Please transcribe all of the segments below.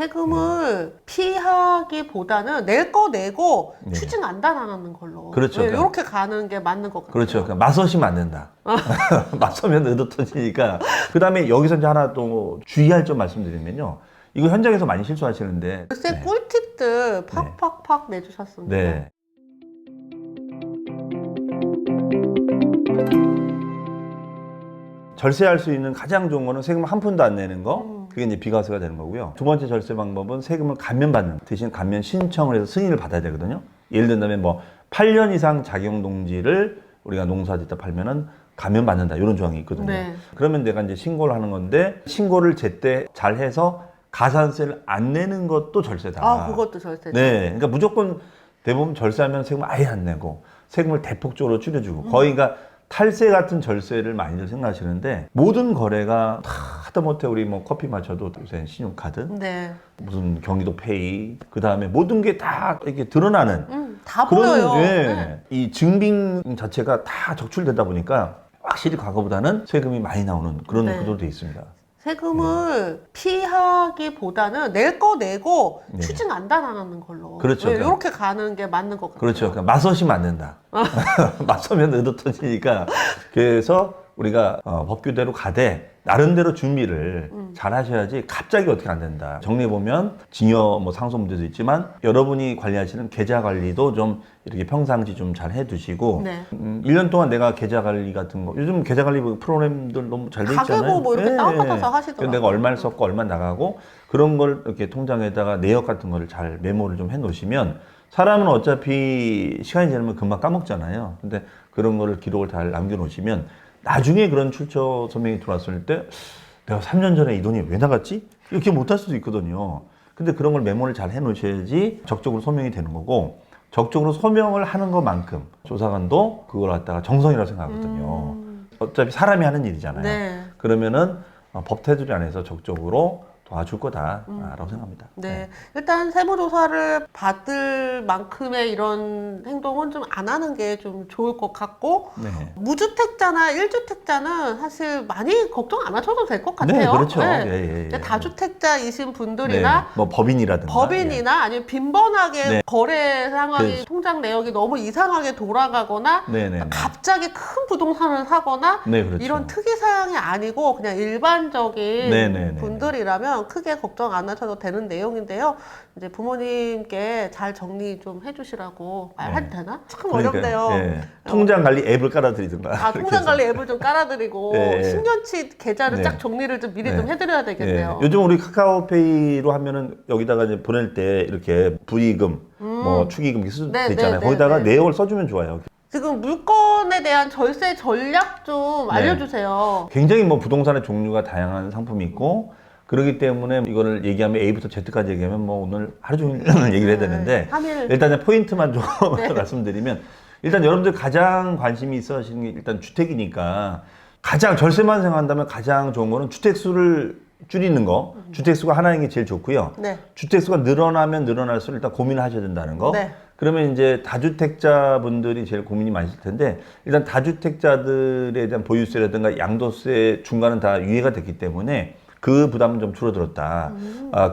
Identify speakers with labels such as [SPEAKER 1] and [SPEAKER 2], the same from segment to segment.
[SPEAKER 1] 세금을 피하기보다는 낼 거 내고
[SPEAKER 2] 네.
[SPEAKER 1] 추징 안 당하는 걸로.
[SPEAKER 2] 그렇죠.
[SPEAKER 1] 이렇게 가는 게 맞는 것 같아요.
[SPEAKER 2] 그렇죠. 그러니까 맞서시면 안 된다. 맞서면 의도 터지니까. 그 다음에 여기서 이제 하나 또 주의할 점 말씀드리면요. 이거 현장에서 많이 실수하시는데.
[SPEAKER 1] 글쎄
[SPEAKER 2] 네.
[SPEAKER 1] 꿀팁들 팍팍팍 내주셨습니다.
[SPEAKER 2] 네. 절세할 수 있는 가장 좋은 거는 세금 한 푼도 안 내는 거. 그게 이제 비과세가 되는 거고요. 두 번째 절세 방법은 세금을 감면받는, 대신 감면 신청을 해서 승인을 받아야 되거든요. 예를 들면 뭐 8년 이상 작용농지를 우리가 농사짓다 팔면은 감면받는다, 이런 조항이 있거든요.
[SPEAKER 1] 네.
[SPEAKER 2] 그러면 내가 이제 신고를 하는 건데, 신고를 제때 잘 해서 가산세를 안 내는 것도 절세다.
[SPEAKER 1] 아, 그것도 절세죠.
[SPEAKER 2] 네. 그러니까 무조건 대부분 절세하면 세금 아예 안 내고 세금을 대폭적으로 줄여주고 거의 그러니까 탈세 같은 절세를 많이들 생각하시는데, 모든 거래가 다 하다못해 우리 뭐 커피 마셔도 요새 신용카드,
[SPEAKER 1] 네.
[SPEAKER 2] 무슨 경기도 페이, 그 다음에 모든 게 다 이렇게 드러나는
[SPEAKER 1] 다 보여요.
[SPEAKER 2] 예,
[SPEAKER 1] 네.
[SPEAKER 2] 이 증빙 자체가 다 적출되다 보니까 확실히 과거보다는 세금이 많이 나오는 그런
[SPEAKER 1] 네.
[SPEAKER 2] 구조로 되어 있습니다.
[SPEAKER 1] 세금을 피하기보다는 낼 거 내고
[SPEAKER 2] 네.
[SPEAKER 1] 추징 안 당하는 걸로.
[SPEAKER 2] 그렇죠.
[SPEAKER 1] 이렇게 가는 게 맞는 것 같아요.
[SPEAKER 2] 그렇죠. 그러니까 맞서시면 안 된다. 맞서면 의도 터지니까. 그래서 우리가 법규대로 가되 나름대로 준비를 잘 하셔야지 갑자기 어떻게 안 된다. 정리해보면 징역 뭐 상소 문제도 있지만 여러분이 관리하시는 계좌 관리도 좀 이렇게 평상시 좀 잘 해두시고
[SPEAKER 1] 네.
[SPEAKER 2] 1년 동안 내가 계좌 관리 같은 거, 요즘 계좌 관리 프로그램들 너무 잘 돼 있잖아요.
[SPEAKER 1] 가계부 뭐 이렇게 다운받아서 하시더라고요.
[SPEAKER 2] 내가 얼마를 썼고 얼마 나가고 그런 걸 이렇게 통장에다가 내역 같은 거를 잘 메모를 좀 해놓으시면, 사람은 어차피 시간이 지나면 금방 까먹잖아요. 근데 그런 거를 기록을 잘 남겨놓으시면 나중에 그런 출처 서명이 들어왔을 때 내가 3년 전에 이 돈이 왜 나갔지? 이렇게 못할 수도 있거든요. 근데 그런 걸 메모를 잘 해놓으셔야지 적극적으로 소명이 되는 거고, 적극적으로 소명을 하는 것만큼 조사관도 그걸 갖다가 정성이라고 생각하거든요. 어차피 사람이 하는 일이잖아요.
[SPEAKER 1] 네.
[SPEAKER 2] 그러면은 법 테두리 안에서 적극적으로 도와줄 거다라고 생각합니다.
[SPEAKER 1] 네. 일단 세무조사를 받을 만큼의 이런 행동은 좀 안 하는 게 좀 좋을 것 같고,
[SPEAKER 2] 네.
[SPEAKER 1] 무주택자나 1주택자는 사실 많이 걱정 안 하셔도 될 것 같아요.
[SPEAKER 2] 네, 그렇죠.
[SPEAKER 1] 네.
[SPEAKER 2] 예, 예.
[SPEAKER 1] 다주택자이신 분들이나
[SPEAKER 2] 네. 뭐 법인이라든가.
[SPEAKER 1] 법인이나 아니면 빈번하게
[SPEAKER 2] 네.
[SPEAKER 1] 거래 상황이
[SPEAKER 2] 그-
[SPEAKER 1] 통장 내역이 너무 이상하게 돌아가거나
[SPEAKER 2] 네네.
[SPEAKER 1] 갑자기 큰 부동산을 사거나
[SPEAKER 2] 네, 그렇죠.
[SPEAKER 1] 이런 특이 사항이 아니고 그냥 일반적인
[SPEAKER 2] 네네네.
[SPEAKER 1] 분들이라면 크게 걱정 안 하셔도 되는 내용인데요. 이제 부모님께 잘 정리 좀 해주시라고 말해도
[SPEAKER 2] 네.
[SPEAKER 1] 되나? 참
[SPEAKER 2] 그러니까요.
[SPEAKER 1] 어렵네요.
[SPEAKER 2] 예. 통장 관리 앱을 깔아드리든가.
[SPEAKER 1] 아, 통장 관리 앱을 좀 깔아드리고
[SPEAKER 2] 네.
[SPEAKER 1] 10년치 계좌를
[SPEAKER 2] 네.
[SPEAKER 1] 쫙 정리를 좀 미리
[SPEAKER 2] 네.
[SPEAKER 1] 좀 해드려야 되겠네요.
[SPEAKER 2] 예. 요즘 우리 카카오페이로 하면은 여기다가 이제 보낼 때 이렇게 불이익금, 뭐 축의금 이렇게
[SPEAKER 1] 네,
[SPEAKER 2] 돼 있잖아요.
[SPEAKER 1] 네,
[SPEAKER 2] 거기다가
[SPEAKER 1] 네, 네.
[SPEAKER 2] 내역을 써주면 좋아요.
[SPEAKER 1] 지금 물건에 대한 절세 전략 좀
[SPEAKER 2] 네.
[SPEAKER 1] 알려주세요.
[SPEAKER 2] 굉장히 뭐 부동산의 종류가 다양한 상품이 있고, 그렇기 때문에 이거를 얘기하면 A부터 Z까지 얘기하면 뭐 오늘 하루 종일 얘기를 해야 되는데,
[SPEAKER 1] 3일.
[SPEAKER 2] 일단 포인트만 좀
[SPEAKER 1] 네.
[SPEAKER 2] 말씀드리면, 일단 여러분들 가장 관심이 있어 하시는 게 일단 주택이니까, 가장 절세만 생각한다면 가장 좋은 거는 주택수를 줄이는 거. 주택수가 하나인 게 제일 좋고요.
[SPEAKER 1] 네.
[SPEAKER 2] 주택수가 늘어나면 늘어날수록 일단 고민을 하셔야 된다는 거.
[SPEAKER 1] 네.
[SPEAKER 2] 그러면 이제 다주택자분들이 제일 고민이 많으실 텐데, 일단 다주택자들에 대한 보유세라든가 양도세 중간은 다 유예가 됐기 때문에 그 부담은 좀 줄어들었다.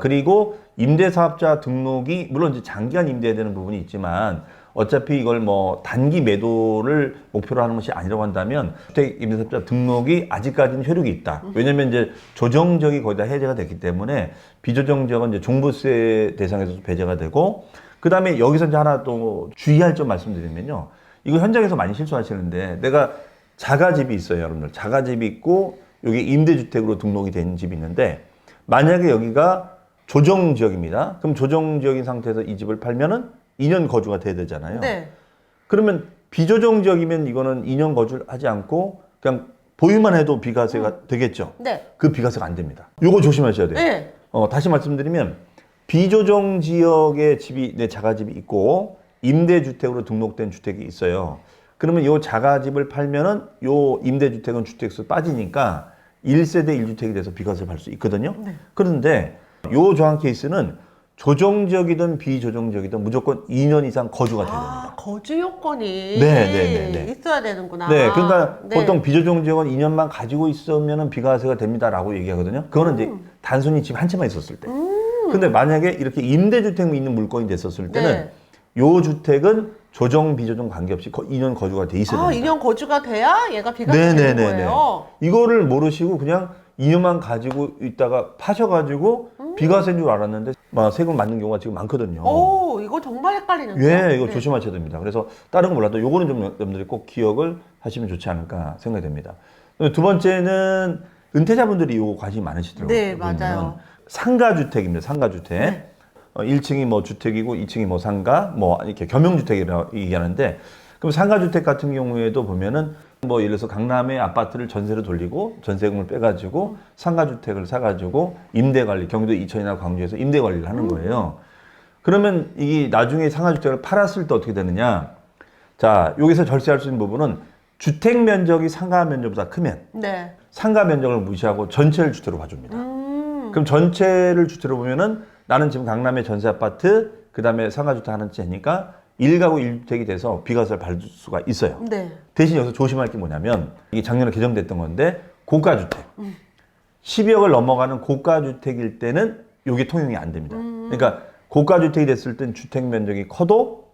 [SPEAKER 2] 그리고 임대사업자 등록이 물론 이제 장기간 임대해야 되는 부분이 있지만, 어차피 이걸 뭐 단기 매도를 목표로 하는 것이 아니라고 한다면 주택 임대사업자 등록이 아직까지는 효력이 있다. 왜냐면 이제 조정 지역이 거의 다 해제가 됐기 때문에 비조정 지역은 이제 종부세 대상에서 배제가 되고, 그 다음에 여기서 이제 하나 또 주의할 점 말씀드리면요. 이거 현장에서 많이 실수하시는데, 내가 자가집이 있어요, 여러분들. 자가집이 있고, 여기 임대주택으로 등록이 된 집이 있는데, 만약에 여기가 조정지역입니다. 그럼 조정지역인 상태에서 이 집을 팔면은 2년 거주가 돼야 되잖아요.
[SPEAKER 1] 네.
[SPEAKER 2] 그러면 비조정지역이면 이거는 2년 거주를 하지 않고 그냥 보유만 해도 비과세가 되겠죠.
[SPEAKER 1] 네.
[SPEAKER 2] 그 비과세가 안 됩니다. 요거 조심하셔야 돼요.
[SPEAKER 1] 네.
[SPEAKER 2] 다시 말씀드리면, 비조정 지역에 집이, 내 자가집이 있고 임대주택으로 등록된 주택이 있어요. 그러면 요 자가집을 팔면은 요 임대주택은 주택수 빠지니까 1세대 1주택이 돼서 비과세를 받을 수 있거든요.
[SPEAKER 1] 네.
[SPEAKER 2] 그런데 요 조항 케이스는 조정지역이든 비조정지역이든 무조건 2년 이상 거주가 돼야 됩니다.
[SPEAKER 1] 거주 요건이
[SPEAKER 2] 네.
[SPEAKER 1] 있어야 되는구나.
[SPEAKER 2] 네, 그러니까
[SPEAKER 1] 네.
[SPEAKER 2] 보통 비조정 지역은 2년만 가지고 있으면 비과세가 됩니다라고 얘기하거든요. 그거는 이제 단순히 집 한 채만 있었을 때. 근데 만약에 이렇게 임대주택 있는 물건이 됐었을 때는
[SPEAKER 1] 네.
[SPEAKER 2] 요 주택은 조정 비조정 관계없이 2년 거주가 돼 있어야
[SPEAKER 1] 아,
[SPEAKER 2] 됩니다.
[SPEAKER 1] 2년 거주가 돼야 얘가 비과세 되는 거예요.
[SPEAKER 2] 이거를 모르시고 그냥 2년만 가지고 있다가 파셔가지고 비과세인 줄 알았는데 막 세금 맞는 경우가 지금 많거든요.
[SPEAKER 1] 오, 이거 정말 헷갈리는데.
[SPEAKER 2] 예, 이거 조심하셔야 됩니다. 그래서 다른 거 몰라도 요거는 좀 여러분들이 꼭 기억을 하시면 좋지 않을까 생각이 됩니다. 두 번째는 은퇴자분들이 이거 관심이 많으시더라고요.
[SPEAKER 1] 네, 맞아요.
[SPEAKER 2] 상가주택입니다. 상가주택.
[SPEAKER 1] 네.
[SPEAKER 2] 1층이 뭐 주택이고 2층이 뭐 상가, 뭐 이렇게 겸용주택이라고 얘기하는데, 그럼 상가주택 같은 경우에도 보면은 뭐 예를 들어서 강남에 아파트를 전세로 돌리고 전세금을 빼가지고 상가주택을 사가지고 임대관리, 경기도 이천이나 광주에서 임대관리를 하는 거예요. 그러면 이 나중에 상가주택을 팔았을 때 어떻게 되느냐? 자, 여기서 절세할 수 있는 부분은 주택 면적이 상가 면적보다 크면
[SPEAKER 1] 네.
[SPEAKER 2] 상가 면적을 무시하고 전체를 주택으로 봐줍니다. 그럼 전체를 주택으로 보면은 나는 지금 강남의 전세 아파트, 그 다음에 상가주택 하는 채니까 1가구 1주택이 돼서 비과세를 받을 수가 있어요.
[SPEAKER 1] 네.
[SPEAKER 2] 대신 여기서 조심할 게 뭐냐면 이게 작년에 개정됐던 건데 고가주택. 12억을 넘어가는 고가주택일 때는 이게 통용이 안 됩니다. 그러니까 고가주택이 됐을 땐 주택 면적이 커도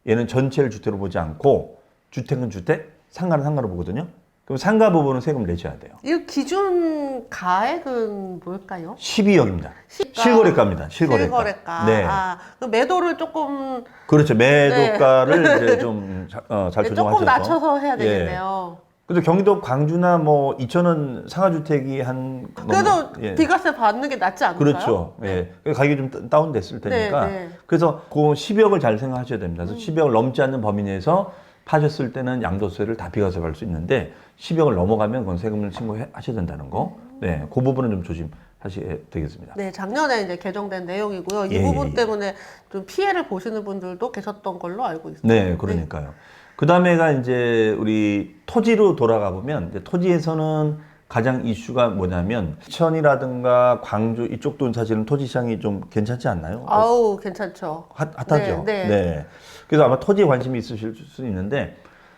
[SPEAKER 2] 얘는 전체를 주택으로 보지 않고 주택은 주택, 상가는 상가로 보거든요. 그럼 상가 부분은 세금을 내셔야 돼요.
[SPEAKER 1] 이 기준 가액은 뭘까요?
[SPEAKER 2] 12억입니다.
[SPEAKER 1] 시가.
[SPEAKER 2] 실거래가입니다. 실거래가.
[SPEAKER 1] 실거래가.
[SPEAKER 2] 네.
[SPEAKER 1] 아, 그 매도를 조금
[SPEAKER 2] 그렇죠. 매도가를 이제 좀 잘
[SPEAKER 1] 네,
[SPEAKER 2] 조정하셔서.
[SPEAKER 1] 조금 낮춰서 해야
[SPEAKER 2] 예.
[SPEAKER 1] 되겠네요.
[SPEAKER 2] 그래서 경기도 광주나 뭐 이천은 상가주택이 한
[SPEAKER 1] 그래도
[SPEAKER 2] 예.
[SPEAKER 1] 비과세 받는 게 낫지 않을까요?
[SPEAKER 2] 그렇죠. 예. 가격이 좀 다운됐을 테니까.
[SPEAKER 1] 네.
[SPEAKER 2] 그래서 그 12억을 잘 생각하셔야 됩니다. 그래서 12억을 넘지 않는 범위 내에서 파셨을 때는 양도세를 다 비과세 받을 수 있는데 12억을 넘어가면 그건 세금을 신고하셔야 된다는 거. 네. 그 부분은 좀 조심하셔야 되겠습니다.
[SPEAKER 1] 네, 작년에 이제 개정된 내용이고요. 이
[SPEAKER 2] 예,
[SPEAKER 1] 부분
[SPEAKER 2] 예.
[SPEAKER 1] 때문에 좀 피해를 보시는 분들도 계셨던 걸로 알고 있습니다.
[SPEAKER 2] 네, 그러니까요. 그 다음에가 이제 우리 토지로 돌아가 보면 이제 토지에서는 가장 이슈가 뭐냐면 이천이라든가 광주 이쪽도 사실은 토지 시장이 좀 괜찮지 않나요?
[SPEAKER 1] 아우, 괜찮죠.
[SPEAKER 2] 핫하죠.
[SPEAKER 1] 네.
[SPEAKER 2] 그래서 아마 토지에 관심이 있으실 수 있는데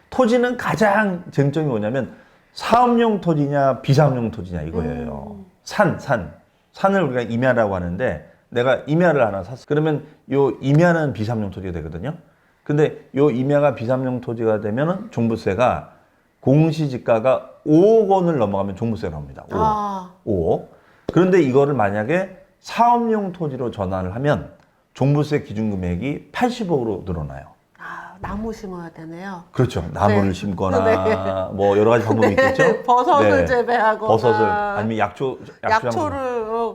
[SPEAKER 2] 토지는 가장 쟁점이 뭐냐면 사업용 토지냐 비사업용 토지냐 이거예요. 산을 우리가 임야라고 하는데 내가 임야를 하나 샀어. 그러면 요 임야는 비사업용 토지가 되거든요. 근데 요 임야가 비사업용 토지가 되면은 종부세가 공시지가가 5억 원을 넘어가면 종부세가 나옵니다. 5억.
[SPEAKER 1] 아,
[SPEAKER 2] 5억. 그런데 이거를 만약에 사업용 토지로 전환을 하면 종부세 기준 금액이 80억으로 늘어나요.
[SPEAKER 1] 나무 심어야 되네요.
[SPEAKER 2] 그렇죠. 나무를
[SPEAKER 1] 네.
[SPEAKER 2] 심거나
[SPEAKER 1] 네.
[SPEAKER 2] 뭐 여러 가지 방법이 있겠죠.
[SPEAKER 1] 버섯을
[SPEAKER 2] 네.
[SPEAKER 1] 재배하거나
[SPEAKER 2] 버섯을 아니면
[SPEAKER 1] 약초를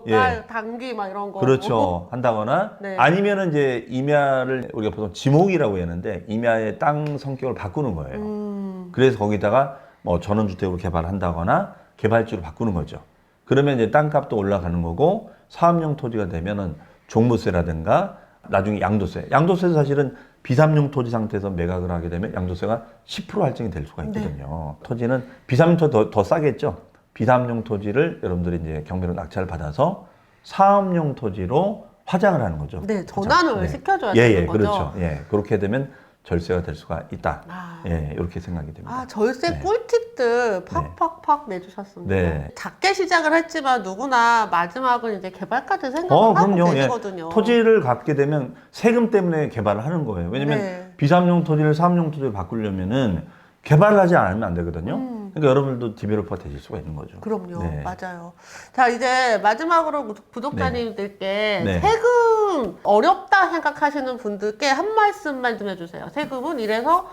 [SPEAKER 2] 예.
[SPEAKER 1] 당귀 막 이런 거.
[SPEAKER 2] 그렇죠. 한다거나
[SPEAKER 1] 네.
[SPEAKER 2] 아니면은 이제 임야를 우리가 보통 지목이라고 하는데 임야의 땅 성격을 바꾸는 거예요. 그래서 거기다가 뭐 전원주택으로 개발한다거나 개발지로 바꾸는 거죠. 그러면 이제 땅값도 올라가는 거고 사업용 토지가 되면은 종부세라든가 나중에 양도세. 양도세는 사실은 비삼용 토지 상태에서 매각을 하게 되면 양도세가 10% 할증이 될 수가 있거든요. 토지는 비삼용 토지 더 싸겠죠. 비삼용 토지를 여러분들이 이제 경매로 낙찰을 받아서 사업용 토지로 화장을 하는 거죠.
[SPEAKER 1] 네, 전환을
[SPEAKER 2] 네.
[SPEAKER 1] 시켜줘야 되는 거죠.
[SPEAKER 2] 그렇죠. 예, 그렇게 되면 절세가 될 수가 있다.
[SPEAKER 1] 아.
[SPEAKER 2] 예, 이렇게 생각이 됩니다.
[SPEAKER 1] 아, 절세
[SPEAKER 2] 네.
[SPEAKER 1] 꿀팁들 팍팍팍 내주셨습니다.
[SPEAKER 2] 네.
[SPEAKER 1] 작게 시작을 했지만 누구나 마지막은 이제 개발까지 생각을 하고
[SPEAKER 2] 그럼요.
[SPEAKER 1] 계시거든요.
[SPEAKER 2] 토지를 갖게 되면 세금 때문에 개발을 하는 거예요. 왜냐면
[SPEAKER 1] 네.
[SPEAKER 2] 비삼용 토지를 사업용 토지로 바꾸려면은 개발을 하지 않으면 안 되거든요. 그러니까 여러분들도 디벨로퍼가 되실 수가 있는 거죠.
[SPEAKER 1] 그럼요.
[SPEAKER 2] 네.
[SPEAKER 1] 맞아요. 자, 이제 마지막으로 구독자님들께
[SPEAKER 2] 네.
[SPEAKER 1] 세금 어렵다 생각하시는 분들께 한 말씀만 좀 해주세요. 세금은 이래서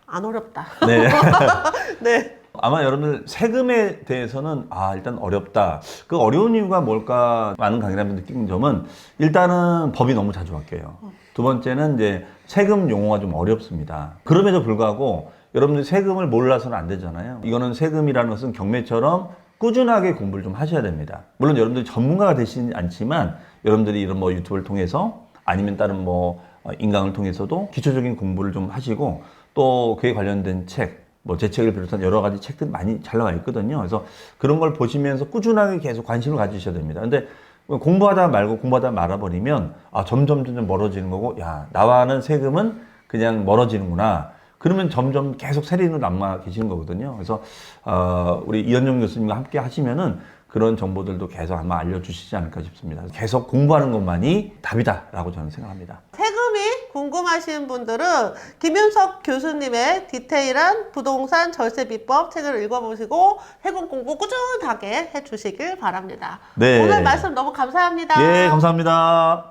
[SPEAKER 1] 안 어렵다.
[SPEAKER 2] 네.
[SPEAKER 1] 네.
[SPEAKER 2] 아마 여러분들 세금에 대해서는 일단 어렵다. 그 어려운 이유가 뭘까 많은 강의를 느낀 점은 일단은 법이 너무 자주 바뀌어요. 두 번째는 이제 세금 용어가 좀 어렵습니다. 그럼에도 불구하고 여러분들 세금을 몰라서는 안 되잖아요. 이거는 세금이라는 것은 경매처럼 꾸준하게 공부를 좀 하셔야 됩니다. 물론 여러분들이 전문가가 되시지 않지만 여러분들이 이런 뭐 유튜브를 통해서 아니면 다른 뭐 인강을 통해서도 기초적인 공부를 좀 하시고 또 그에 관련된 책, 뭐 제 책을 비롯한 여러 가지 책들이 많이 잘 나와 있거든요. 그래서 그런 걸 보시면서 꾸준하게 계속 관심을 가지셔야 됩니다. 근데 공부하다 말고 공부하다 말아버리면 점점 멀어지는 거고 나와는 세금은 그냥 멀어지는구나. 그러면 점점 계속 세리로 남아 계시는 거거든요. 그래서 우리 이현정 교수님과 함께 하시면은 그런 정보들도 계속 아마 알려주시지 않을까 싶습니다. 계속 공부하는 것만이 답이다라고 저는 생각합니다.
[SPEAKER 1] 세금이 궁금하신 분들은 김윤석 교수님의 디테일한 부동산 절세 비법 책을 읽어보시고 세금 공부 꾸준하게 해주시길 바랍니다.
[SPEAKER 2] 네.
[SPEAKER 1] 오늘 말씀 너무 감사합니다.
[SPEAKER 2] 예, 감사합니다.